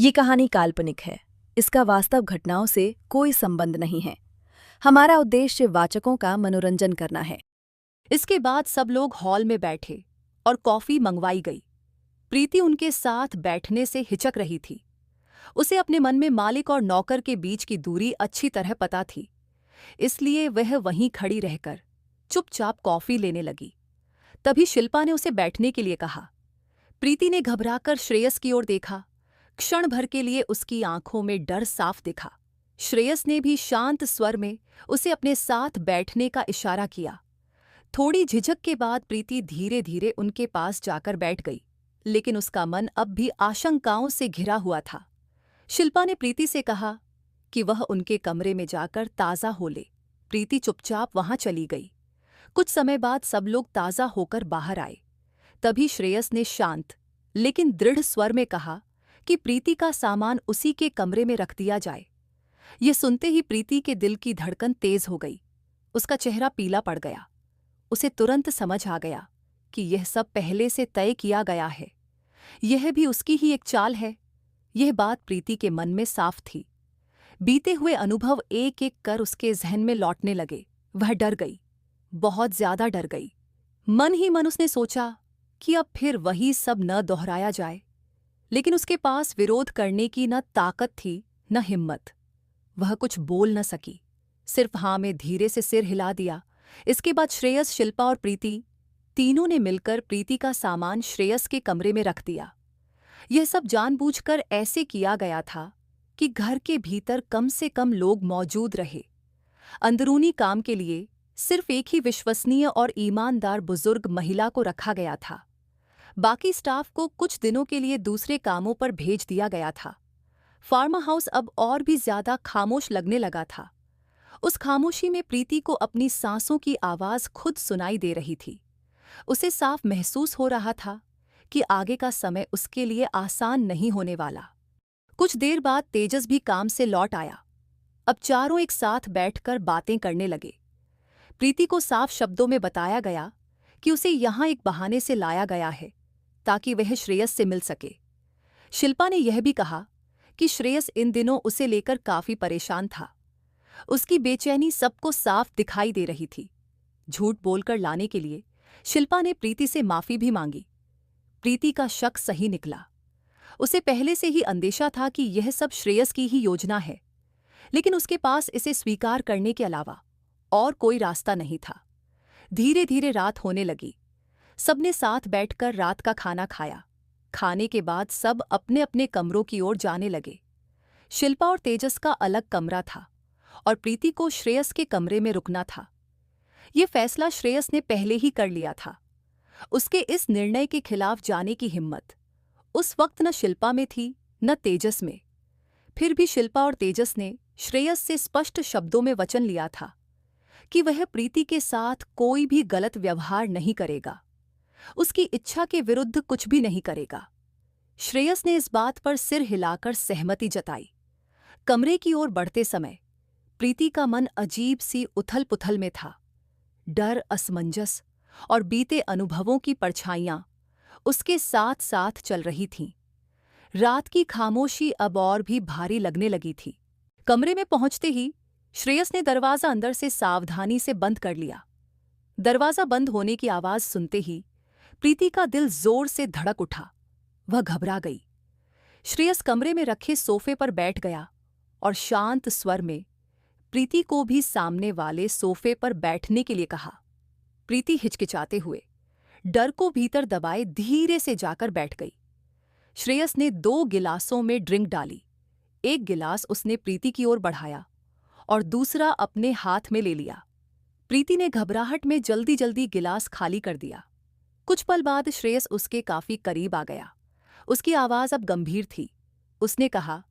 ये कहानी काल्पनिक है। इसका वास्तव घटनाओं से कोई संबंध नहीं है। हमारा उद्देश्य वाचकों का मनोरंजन करना है। इसके बाद सब लोग हॉल में बैठे और कॉफी मंगवाई गई। प्रीति उनके साथ बैठने से हिचक रही थी। उसे अपने मन में मालिक और नौकर के बीच की दूरी अच्छी तरह पता थी, इसलिए वह वहीं खड़ी रहकर चुपचाप कॉफी लेने लगी। तभी शिल्पा ने उसे बैठने के लिए कहा। प्रीति ने घबराकर श्रेयस की ओर देखा। क्षण भर के लिए उसकी आंखों में डर साफ दिखा। श्रेयस ने भी शांत स्वर में उसे अपने साथ बैठने का इशारा किया। थोड़ी झिझक के बाद प्रीति धीरे धीरे उनके पास जाकर बैठ गई, लेकिन उसका मन अब भी आशंकाओं से घिरा हुआ था। शिल्पा ने प्रीति से कहा कि वह उनके कमरे में जाकर ताज़ा हो ले। प्रीति चुपचाप वहां चली गई। कुछ समय बाद सब लोग ताज़ा होकर बाहर आए। तभी श्रेयस ने शांत लेकिन दृढ़ स्वर में कहा कि प्रीति का सामान उसी के कमरे में रख दिया जाए। ये सुनते ही प्रीति के दिल की धड़कन तेज हो गई। उसका चेहरा पीला पड़ गया। उसे तुरंत समझ आ गया कि यह सब पहले से तय किया गया है। यह भी उसकी ही एक चाल है। यह बात प्रीति के मन में साफ थी। बीते हुए अनुभव एक एक कर उसके जहन में लौटने लगे। वह डर गई, बहुत ज्यादा डर गई। मन ही मन उसने सोचा कि अब फिर वही सब न दोहराया जाए, लेकिन उसके पास विरोध करने की न ताकत थी न हिम्मत। वह कुछ बोल न सकी, सिर्फ हाँ में धीरे से सिर हिला दिया। इसके बाद श्रेयस, शिल्पा और प्रीति तीनों ने मिलकर प्रीति का सामान श्रेयस के कमरे में रख दिया। यह सब जानबूझकर ऐसे किया गया था कि घर के भीतर कम से कम लोग मौजूद रहे। अंदरूनी काम के लिए सिर्फ एक ही विश्वसनीय और ईमानदार बुजुर्ग महिला को रखा गया था। बाकी स्टाफ को कुछ दिनों के लिए दूसरे कामों पर भेज दिया गया था। फार्मा हाउस अब और भी ज्यादा खामोश लगने लगा था। उस खामोशी में प्रीति को अपनी सांसों की आवाज खुद सुनाई दे रही थी। उसे साफ महसूस हो रहा था कि आगे का समय उसके लिए आसान नहीं होने वाला। कुछ देर बाद तेजस भी काम से लौट आया। अब चारों एक साथ बैठकर बातें करने लगे। प्रीति को साफ शब्दों में बताया गया कि उसे यहाँ एक बहाने से लाया गया है ताकि वह श्रेयस से मिल सके। शिल्पा ने यह भी कहा कि श्रेयस इन दिनों उसे लेकर काफी परेशान था। उसकी बेचैनी सबको साफ दिखाई दे रही थी। झूठ बोलकर लाने के लिए शिल्पा ने प्रीति से माफी भी मांगी। प्रीति का शक सही निकला। उसे पहले से ही अंदेशा था कि यह सब श्रेयस की ही योजना है, लेकिन उसके पास इसे स्वीकार करने के अलावा और कोई रास्ता नहीं था। धीरे धीरे रात होने लगी। सबने साथ बैठकर रात का खाना खाया। खाने के बाद सब अपने अपने कमरों की ओर जाने लगे। शिल्पा और तेजस का अलग कमरा था और प्रीति को श्रेयस के कमरे में रुकना था। ये फैसला श्रेयस ने पहले ही कर लिया था। उसके इस निर्णय के खिलाफ जाने की हिम्मत उस वक्त न शिल्पा में थी न तेजस में। फिर भी शिल्पा और तेजस ने श्रेयस से स्पष्ट शब्दों में वचन लिया था कि वह प्रीति के साथ कोई भी गलत व्यवहार नहीं करेगा, उसकी इच्छा के विरुद्ध कुछ भी नहीं करेगा। श्रेयस ने इस बात पर सिर हिलाकर सहमति जताई। कमरे की ओर बढ़ते समय प्रीति का मन अजीब सी उथल पुथल में था। डर, असमंजस और बीते अनुभवों की परछाइयां उसके साथ साथ चल रही थीं। रात की खामोशी अब और भी भारी लगने लगी थी। कमरे में पहुंचते ही श्रेयस ने दरवाजा अंदर से सावधानी से बंद कर लिया। दरवाजा बंद होने की आवाज सुनते ही प्रीति का दिल जोर से धड़क उठा। वह घबरा गई। श्रेयस कमरे में रखे सोफे पर बैठ गया और शांत स्वर में प्रीति को भी सामने वाले सोफे पर बैठने के लिए कहा। प्रीति हिचकिचाते हुए, डर को भीतर दबाए धीरे से जाकर बैठ गई। श्रेयस ने 2 गिलासों में ड्रिंक डाली। एक गिलास उसने प्रीति की ओर बढ़ाया और दूसरा अपने हाथ में ले लिया। प्रीति ने घबराहट में जल्दी जल्दी गिलास खाली कर दिया। कुछ पल बाद श्रेयस उसके काफी करीब आ गया। उसकी आवाज अब गंभीर थी। उसने कहा,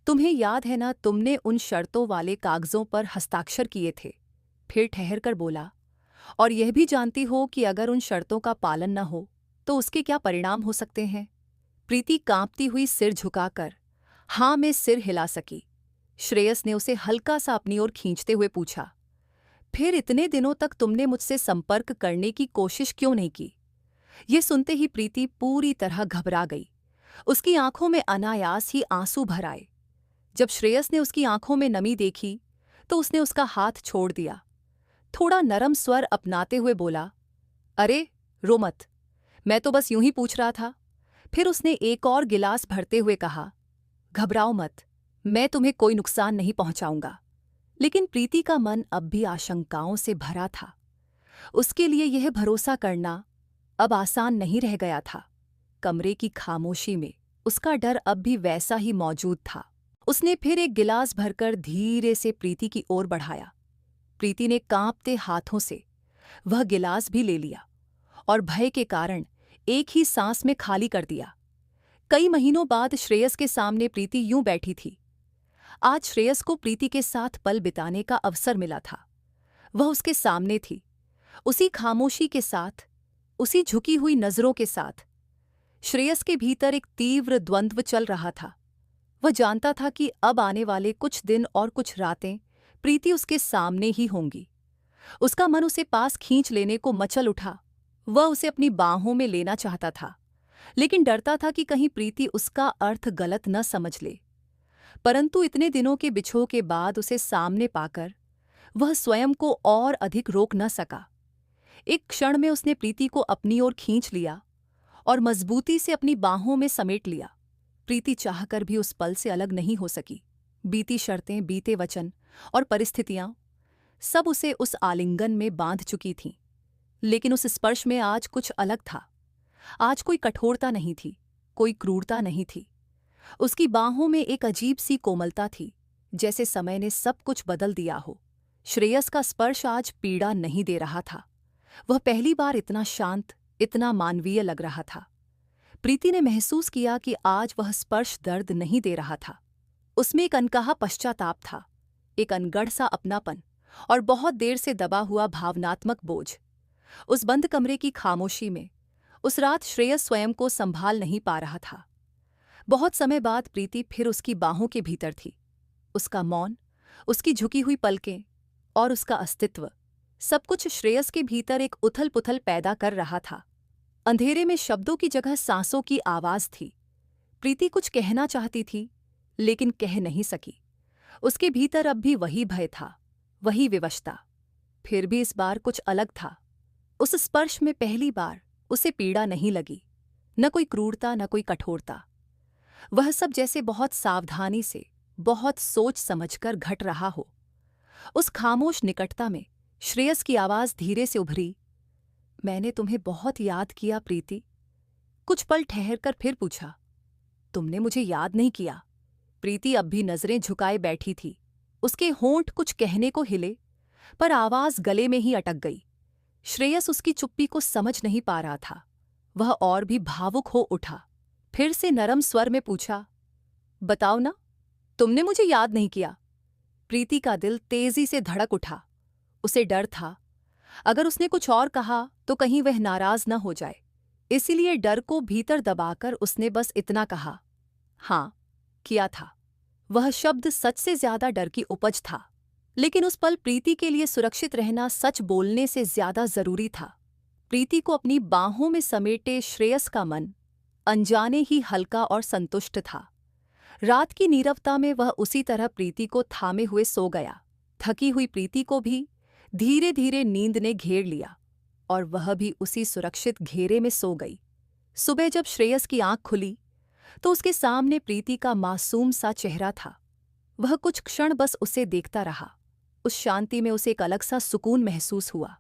तुम्हें याद है ना, तुमने उन शर्तों वाले कागजों पर हस्ताक्षर किए थे। फिर ठहर कर बोला, और यह भी जानती हो कि अगर उन शर्तों का पालन न हो तो उसके क्या परिणाम हो सकते हैं। प्रीति कांपती हुई सिर झुकाकर हाँ में सिर हिला सकी। श्रेयस ने उसे हल्का सा अपनी ओर खींचते हुए पूछा, फिर इतने दिनों तक तुमने मुझसे संपर्क करने की कोशिश क्यों नहीं की? ये सुनते ही प्रीति पूरी तरह घबरा गई। उसकी आंखों में अनायास ही आंसू भर आए। जब श्रेयस ने उसकी आंखों में नमी देखी तो उसने उसका हाथ छोड़ दिया। थोड़ा नरम स्वर अपनाते हुए बोला, अरे रो मत, मैं तो बस यूं ही पूछ रहा था। फिर उसने एक और गिलास भरते हुए कहा, घबराओ मत, मैं तुम्हें कोई नुकसान नहीं पहुंचाऊंगा। लेकिन प्रीति का मन अब भी आशंकाओं से भरा था। उसके लिए यह भरोसा करना अब आसान नहीं रह गया था। कमरे की खामोशी में उसका डर अब भी वैसा ही मौजूद था। उसने फिर एक गिलास भरकर धीरे से प्रीति की ओर बढ़ाया। प्रीति ने कांपते हाथों से वह गिलास भी ले लिया और भय के कारण एक ही सांस में खाली कर दिया। कई महीनों बाद श्रेयस के सामने प्रीति यूं बैठी थी। आज श्रेयस को प्रीति के साथ पल बिताने का अवसर मिला था। वह उसके सामने थी, उसी खामोशी के साथ, उसी झुकी हुई नजरों के साथ। श्रेयस के भीतर एक तीव्र द्वंद्व चल रहा था। वह जानता था कि अब आने वाले कुछ दिन और कुछ रातें प्रीति उसके सामने ही होंगी। उसका मन उसे पास खींच लेने को मचल उठा। वह उसे अपनी बाहों में लेना चाहता था, लेकिन डरता था कि कहीं प्रीति उसका अर्थ गलत न समझ ले। परंतु इतने दिनों के बिछोह के बाद उसे सामने पाकर वह स्वयं को और अधिक रोक न सका। एक क्षण में उसने प्रीति को अपनी ओर खींच लिया और मजबूती से अपनी बाहों में समेट लिया। प्रीति चाहकर भी उस पल से अलग नहीं हो सकी। बीती शर्तें, बीते वचन और परिस्थितियां सब उसे उस आलिंगन में बांध चुकी थीं। लेकिन उस स्पर्श में आज कुछ अलग था। आज कोई कठोरता नहीं थी, कोई क्रूरता नहीं थी। उसकी बाहों में एक अजीब सी कोमलता थी, जैसे समय ने सब कुछ बदल दिया हो। श्रेयस का स्पर्श आज पीड़ा नहीं दे रहा था। वह पहली बार इतना शांत, इतना मानवीय लग रहा था। प्रीति ने महसूस किया कि आज वह स्पर्श दर्द नहीं दे रहा था। उसमें एक अनकहा पश्चाताप था, एक अनगढ़ सा अपनापन और बहुत देर से दबा हुआ भावनात्मक बोझ। उस बंद कमरे की खामोशी में उस रात श्रेयस स्वयं को संभाल नहीं पा रहा था। बहुत समय बाद प्रीति फिर उसकी बाहों के भीतर थी। उसका मौन, उसकी झुकी हुई पलकें और उसका अस्तित्व, सब कुछ श्रेयस के भीतर एक उथल-पुथल पैदा कर रहा था। अंधेरे में शब्दों की जगह सांसों की आवाज थी। प्रीति कुछ कहना चाहती थी, लेकिन कह नहीं सकी। उसके भीतर अब भी वही भय था, वही विवशता। फिर भी इस बार कुछ अलग था। उस स्पर्श में पहली बार उसे पीड़ा नहीं लगी, न कोई क्रूरता, न कोई कठोरता। वह सब जैसे बहुत सावधानी से, बहुत सोच समझकर घट रहा हो। उस खामोश निकटता में श्रेयस की आवाज धीरे से उभरी, मैंने तुम्हें बहुत याद किया प्रीति। कुछ पल ठहरकर फिर पूछा, तुमने मुझे याद नहीं किया? प्रीति अब भी नजरें झुकाए बैठी थी। उसके होंठ कुछ कहने को हिले, पर आवाज गले में ही अटक गई। श्रेयस उसकी चुप्पी को समझ नहीं पा रहा था। वह और भी भावुक हो उठा। फिर से नरम स्वर में पूछा, बताओ ना, तुमने मुझे याद नहीं किया? प्रीति का दिल तेजी से धड़क उठा। उसे डर था, अगर उसने कुछ और कहा तो कहीं वह नाराज न हो जाए। इसीलिए डर को भीतर दबाकर उसने बस इतना कहा, हाँ, किया था। वह शब्द सच से ज्यादा डर की उपज था, लेकिन उस पल प्रीति के लिए सुरक्षित रहना सच बोलने से ज्यादा जरूरी था। प्रीति को अपनी बाहों में समेटे श्रेयस का मन अनजाने ही हल्का और संतुष्ट था। रात की नीरवता में वह उसी तरह प्रीति को थामे हुए सो गया। थकी हुई प्रीति को भी धीरे धीरे नींद ने घेर लिया और वह भी उसी सुरक्षित घेरे में सो गई। सुबह जब श्रेयस की आंख खुली तो उसके सामने प्रीति का मासूम सा चेहरा था। वह कुछ क्षण बस उसे देखता रहा। उस शांति में उसे एक अलग सा सुकून महसूस हुआ।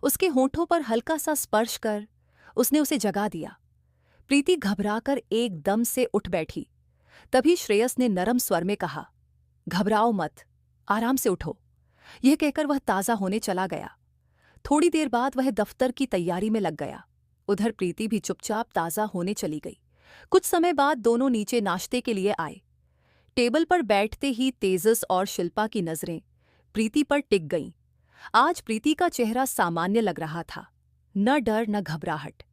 उसके होठों पर हल्का सा स्पर्श कर उसने उसे जगा दिया। प्रीति घबराकर एकदम से उठ बैठी। तभी श्रेयस ने नरम स्वर में कहा, घबराओ मत, आराम से उठो। यह कहकर वह ताज़ा होने चला गया। थोड़ी देर बाद वह दफ्तर की तैयारी में लग गया। उधर प्रीति भी चुपचाप ताज़ा होने चली गई। कुछ समय बाद दोनों नीचे नाश्ते के लिए आए। टेबल पर बैठते ही तेजस और शिल्पा की नजरें प्रीति पर टिक गईं। आज प्रीति का चेहरा सामान्य लग रहा था, न डर न घबराहट।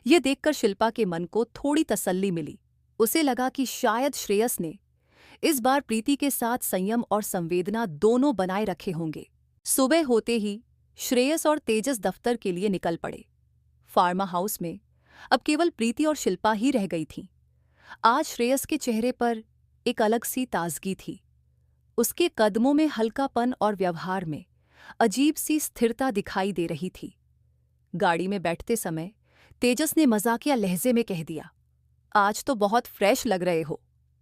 यह देखकर शिल्पा के मन को थोड़ी तसल्ली मिली। उसे लगा कि शायद श्रेयस ने इस बार प्रीति के साथ संयम और संवेदना दोनों बनाए रखे होंगे। सुबह होते ही श्रेयस और तेजस दफ्तर के लिए निकल पड़े। फार्मा हाउस में अब केवल प्रीति और शिल्पा ही रह गई थीं। आज श्रेयस के चेहरे पर एक अलग सी ताजगी थी। उसके कदमों में हल्कापन और व्यवहार में अजीब सी स्थिरता दिखाई दे रही थी। गाड़ी में बैठते समय तेजस ने मजाकिया लहजे में कह दिया, आज तो बहुत फ्रेश लग रहे हो।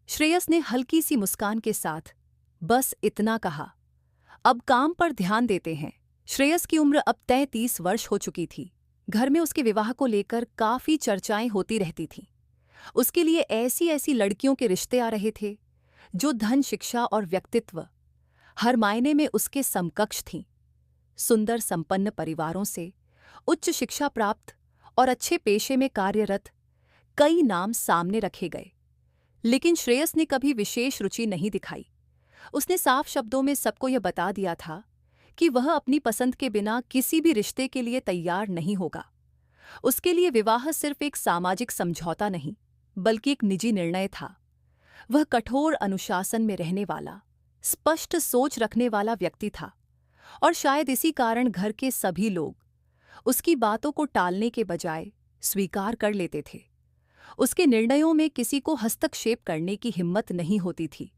श्रेयस ने हल्की सी मुस्कान के साथ बस इतना कहा। अब काम पर ध्यान देते हैं। श्रेयस की उम्र अब 33 वर्ष हो चुकी थी। घर में उसके विवाह को लेकर काफी चर्चाएं होती रहती थीं। उसके लिए ऐसी ऐसी लड़कियों के रिश्ते आ रहे थे जो धन, शिक्षा और व्यक्तित्व हर मायने में उसके समकक्ष थीं। सुंदर संपन्न परिवारों से उच्च शिक्षा प्राप्त और अच्छे पेशे में कार्यरत कई नाम सामने रखे गए, लेकिन श्रेयस ने कभी विशेष रुचि नहीं दिखाई। उसने साफ शब्दों में सबको यह बता दिया था कि वह अपनी पसंद के बिना किसी भी रिश्ते के लिए तैयार नहीं होगा। उसके लिए विवाह सिर्फ एक सामाजिक समझौता नहीं, बल्कि एक निजी निर्णय था। वह कठोर अनुशासन में रहने वाला, स्पष्ट सोच रखने वाला व्यक्ति था, और शायद इसी कारण घर के सभी लोग उसकी बातों को टालने के बजाय स्वीकार कर लेते थे। उसके निर्णयों में किसी को हस्तक्षेप करने की हिम्मत नहीं होती थी,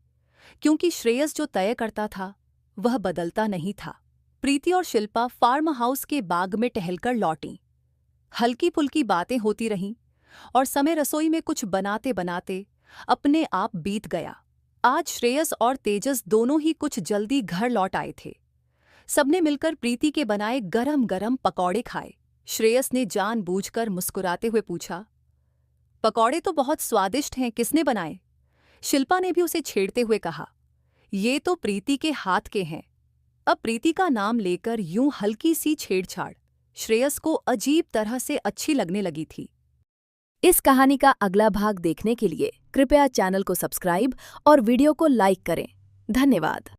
क्योंकि श्रेयस जो तय करता था वह बदलता नहीं था। प्रीति और शिल्पा फार्म हाउस के बाग में टहलकर लौटीं। हल्की फुल्की बातें होती रहीं और समय रसोई में कुछ बनाते बनाते अपने आप बीत गया। आज श्रेयस और तेजस दोनों ही कुछ जल्दी घर लौट आए थे। सबने मिलकर प्रीति के बनाए गरम गरम पकौड़े खाए। श्रेयस ने जानबूझकर मुस्कुराते हुए पूछा, पकौड़े तो बहुत स्वादिष्ट हैं, किसने बनाए? शिल्पा ने भी उसे छेड़ते हुए कहा, ये तो प्रीति के हाथ के हैं। अब प्रीति का नाम लेकर यूं हल्की सी छेड़छाड़ श्रेयस को अजीब तरह से अच्छी लगने लगी थी। इस कहानी का अगला भाग देखने के लिए कृपया चैनल को सब्सक्राइब और वीडियो को लाइक करें। धन्यवाद।